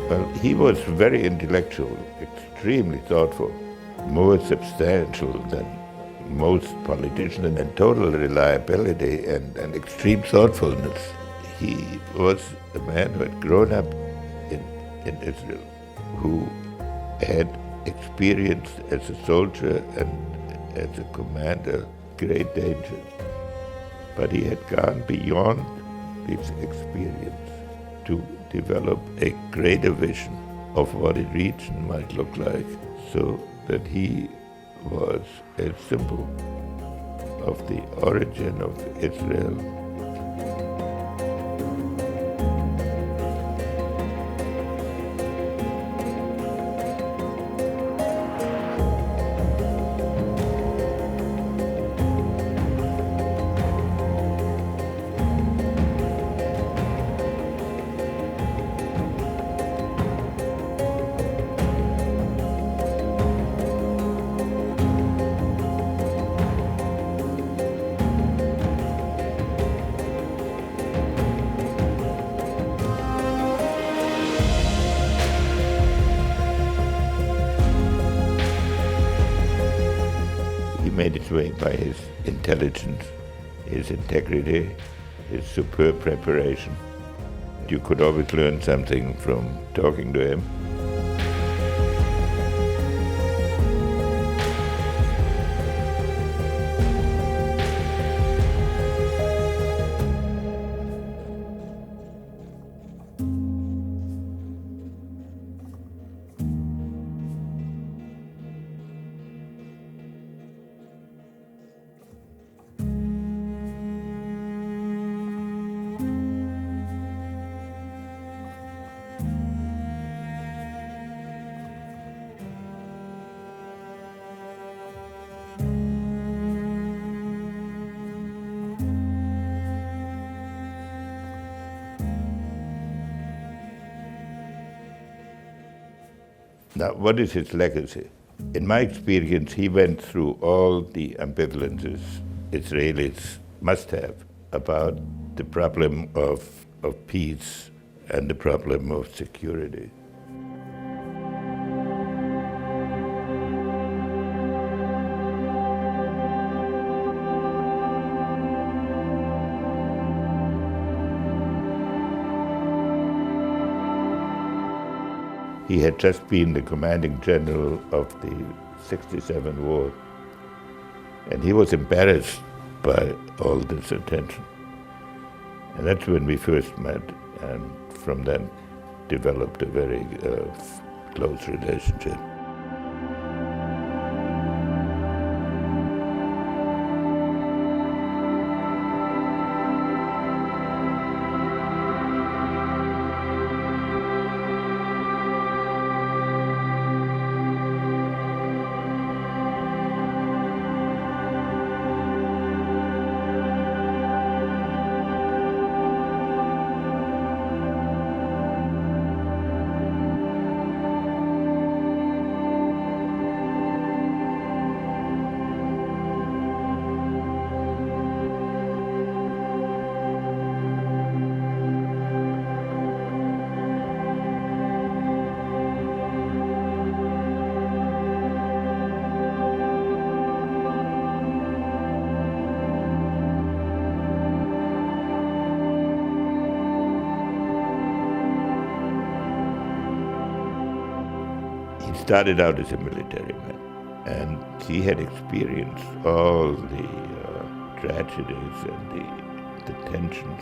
Well, he was very intellectual, extremely thoughtful, more substantial than most politicians, and total reliability and extreme thoughtfulness. He was a man who had grown up in Israel, who had experienced as a soldier and as a commander great dangers. But he had gone beyond this experience to develop a greater vision of what a region might look like, so that he was a symbol of the origin of Israel. He made his way by his intelligence, his integrity, his superb preparation. You could always learn something from talking to him. Now, what is his legacy? In my experience, he went through all the ambivalences Israelis must have about the problem of peace and the problem of security. He had just been the commanding general of the '67 war, and he was embarrassed by all this attention. And that's when we first met, and from then developed a very close relationship. He started out as a military man, and he had experienced all the tragedies and the tensions.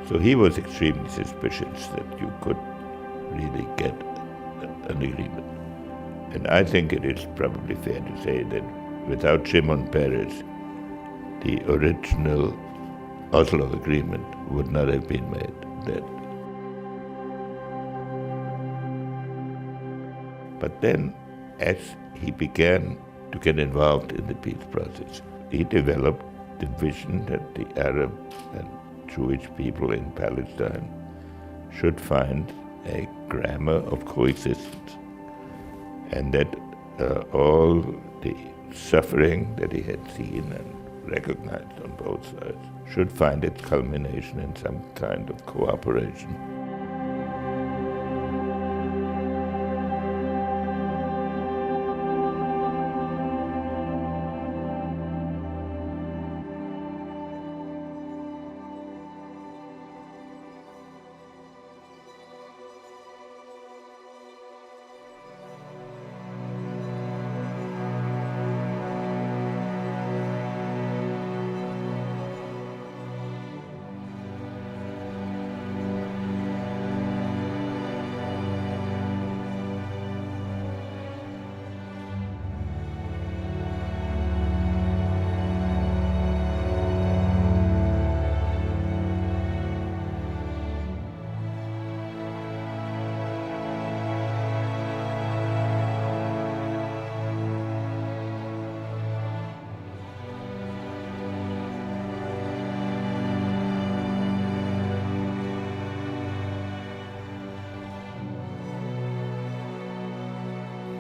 So he was extremely suspicious that you could really get an agreement. And I think it is probably fair to say that without Shimon Peres, the original Oslo agreement would not have been made then. But then, as he began to get involved in the peace process, he developed the vision that the Arab and Jewish people in Palestine should find a grammar of coexistence, and that all the suffering that he had seen and recognized on both sides should find its culmination in some kind of cooperation.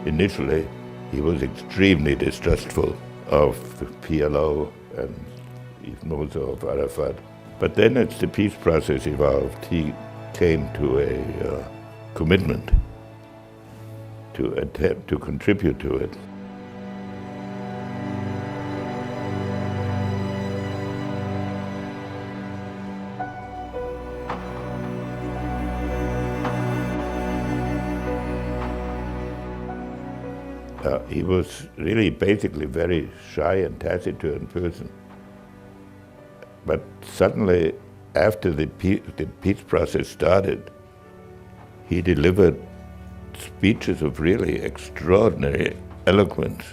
initially he was extremely distrustful of the PLO and even also of Arafat. But then as the peace process evolved, he came to a commitment to attempt to contribute to it. He was really basically very shy and taciturn person. But suddenly, after the peace process started, he delivered speeches of really extraordinary eloquence.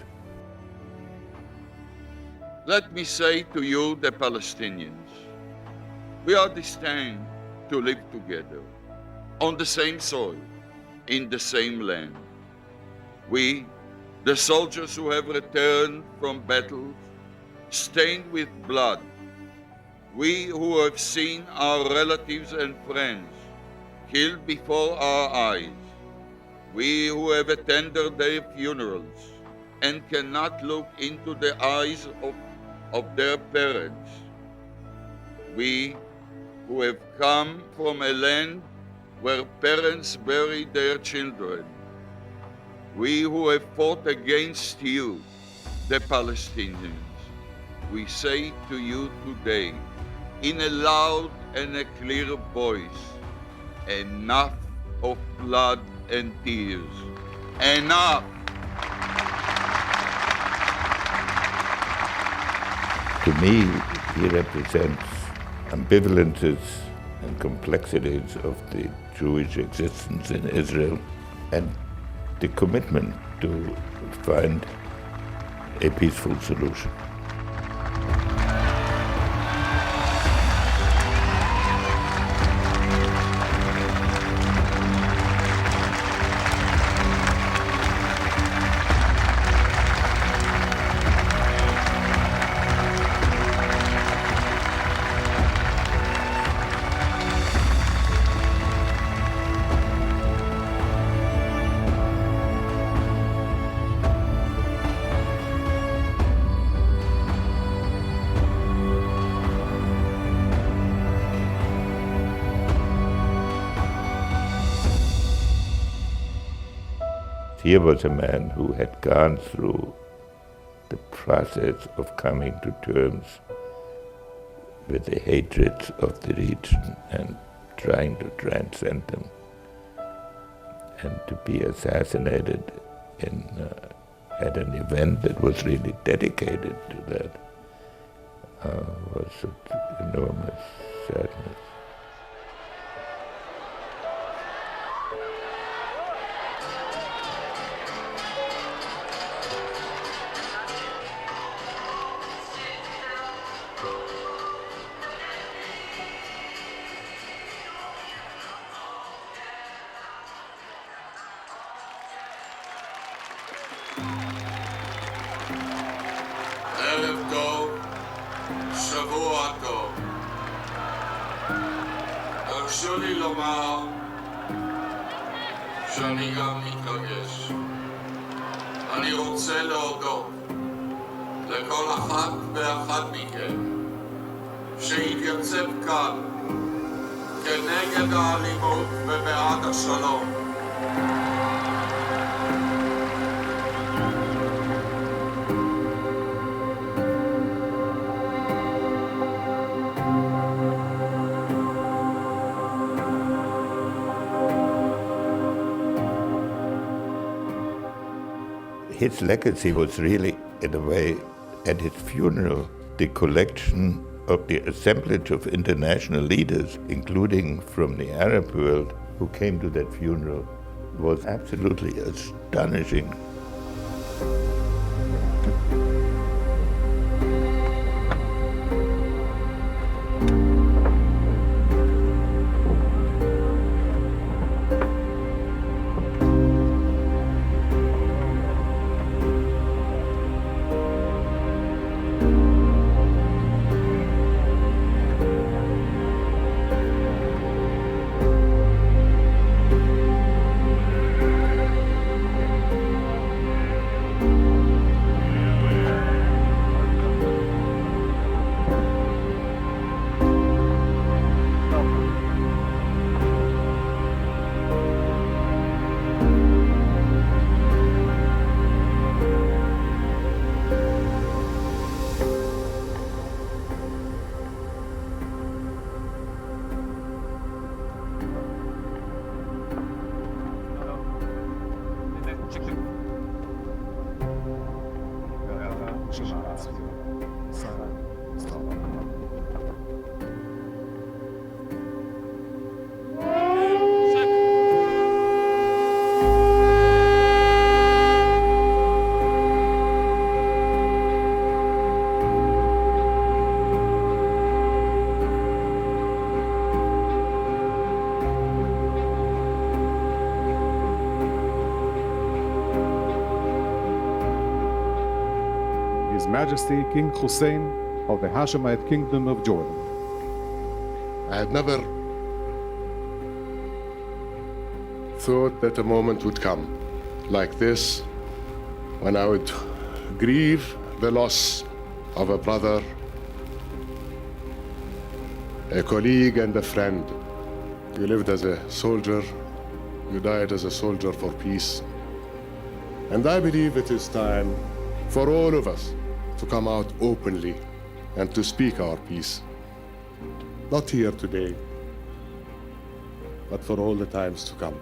Let me say to you, the Palestinians, we are destined to live together on the same soil, in the same land. We, the soldiers who have returned from battles stained with blood, we who have seen our relatives and friends killed before our eyes, we who have attended their funerals and cannot look into the eyes of their parents, we who have come from a land where parents bury their children, we who have fought against you, the Palestinians, we say to you today, in a loud and a clear voice, enough of blood and tears. Enough! To me, he represents ambivalences and complexities of the Jewish existence in Israel and the commitment to find a peaceful solution. Here was a man who had gone through the process of coming to terms with the hatreds of the region and trying to transcend them. And to be assassinated at an event that was really dedicated to that was an enormous sadness. ערב טוב, שבוע טוב. הרשו לי לומר שאני גם מתרגש. אני רוצה להודות לכל אחת ואחת מכם שהתייצב כאן כנגד האלימות ובעד השלום. His legacy was really, in a way, at his funeral, the collection of the assemblage of international leaders, including from the Arab world, who came to that funeral, was absolutely astonishing. His Majesty King Hussein of the Hashemite Kingdom of Jordan. I had never thought that a moment would come like this when I would grieve the loss of a brother, a colleague, and a friend. You lived as a soldier, you died as a soldier for peace. And I believe it is time for all of us to come out openly and to speak our piece. Not here today, but for all the times to come.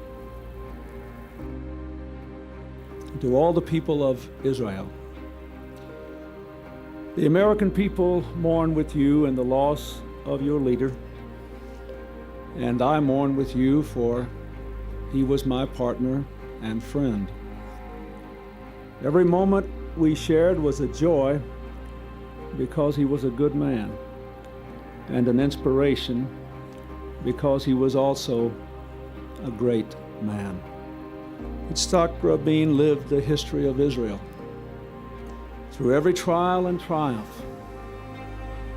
To all the people of Israel, the American people mourn with you in the loss of your leader, and I mourn with you, for he was my partner and friend. Every moment we shared was a joy because he was a good man, and an inspiration because he was also a great man. Yitzhak Rabin lived the history of Israel. Through every trial and triumph,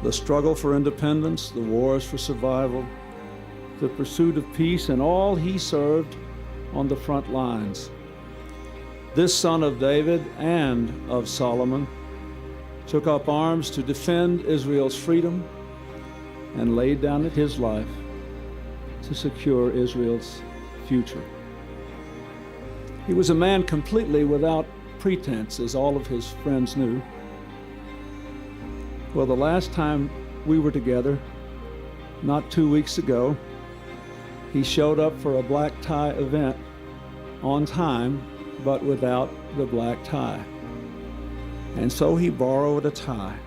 the struggle for independence, the wars for survival, the pursuit of peace, and all he served on the front lines. This son of David and of Solomon took up arms to defend Israel's freedom and laid down his life to secure Israel's future. He was a man completely without pretense, as all of his friends knew. Well, the last time we were together, not 2 weeks ago, he showed up for a black tie event on time, but without the black tie. And so he borrowed a tie,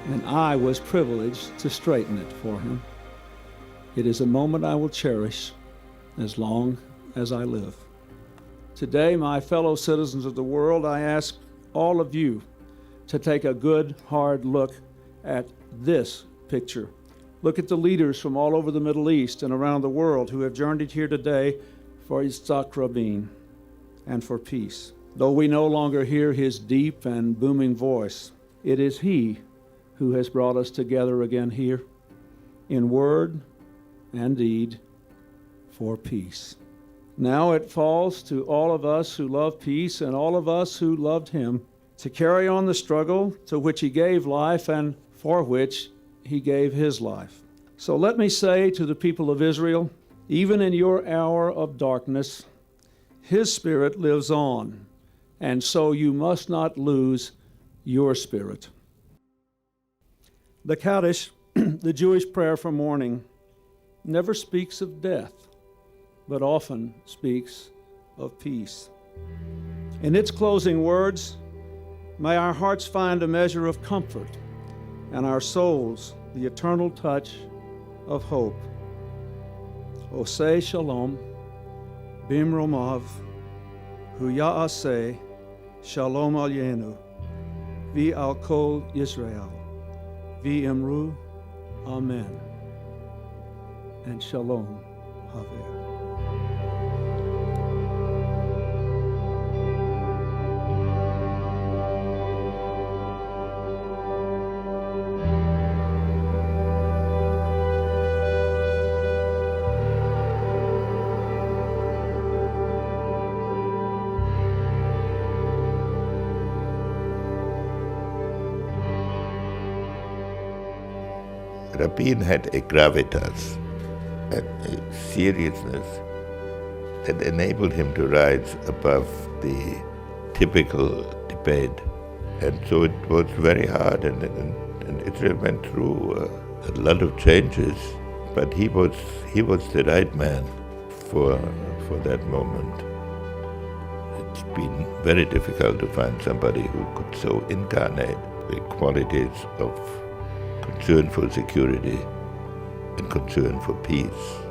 and I was privileged to straighten it for him. It is a moment I will cherish as long as I live. Today, my fellow citizens of the world, I ask all of you to take a good, hard look at this picture. Look at the leaders from all over the Middle East and around the world who have journeyed here today for Yitzhak Rabin and for peace. Though we no longer hear his deep and booming voice, it is he who has brought us together again here in word and deed for peace. Now it falls to all of us who love peace and all of us who loved him to carry on the struggle to which he gave life and for which he gave his life. So let me say to the people of Israel, even in your hour of darkness, his spirit lives on, and so you must not lose your spirit. The Kaddish, the Jewish prayer for mourning, never speaks of death, but often speaks of peace. In its closing words, may our hearts find a measure of comfort, and our souls the eternal touch of hope. Oseh Shalom, Bimromav, Hu Ya'aseh Shalom Alyenu, Vi Al Kol Yisrael, Vi Imru, Amen, and Shalom Haver. Rabin had a gravitas and a seriousness that enabled him to rise above the typical debate. And so it was very hard, and Israel went through a lot of changes, but he was the right man for that moment. It's been very difficult to find somebody who could so incarnate the qualities of concern for security and concern for peace.